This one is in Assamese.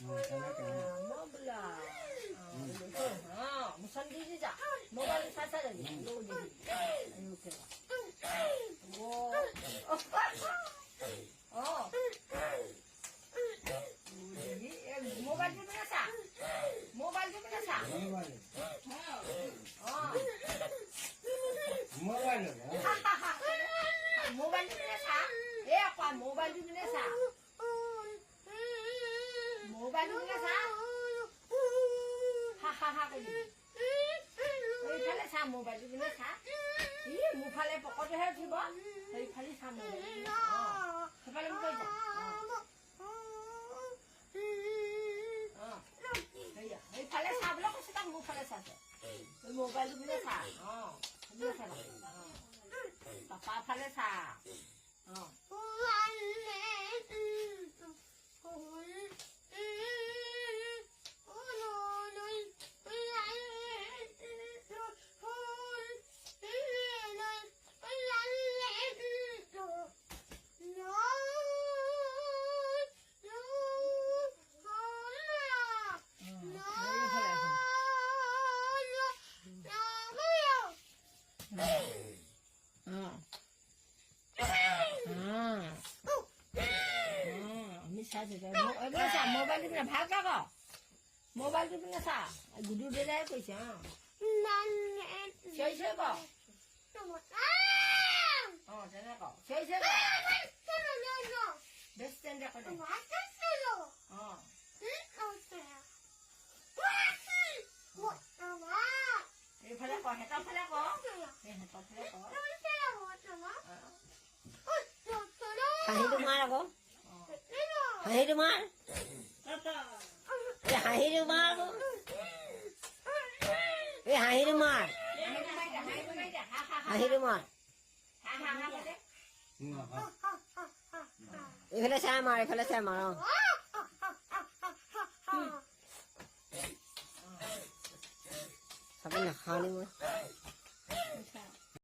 মবলা মুসন দিয়ে যা মোবাইল সাথে যাবি ও ও মোবাইল দিবি না সা মোবাইল দিবি না সা মোবাইল মোবাইল দিবি না সা এ আপা মোবাইল দিবি না সা মোবাইল দিবি না সা হা হা হা কই এইফালে চা মোবাইল দিবি না চা ই মোৰফালে পকৰটোহে উঠিব সেইফালে চা মোবাইল সেইফালে মোক কৈ যা সেইফালে চা বোলে কৈছে তাক মোৰফালে চাইছে মোবাইল দিবি না চা পাপাৰ ফালে চা মোবাইল দিবি না ভালকে ক মোবাইল দিবি না চা গুডু দেদাই কৈছে চিঞৰি চিঞৰি ক তেনে ক চিঞৰি চিঞৰি ক বেছি তেন্তে ক এইফালে ক হেঁতৰ ফালে ক হেঁতৰ ফালে ক হাঁহিটো মাৰ আকৌ হাঁহিটো মাৰ হাঁহিটো মাৰ আকৌ এই হাঁহিটো মাৰ হাঁহিটো মাৰ এইফালে চাই মাৰ এইফালে চাই মাৰ চাব নাখাওঁ মই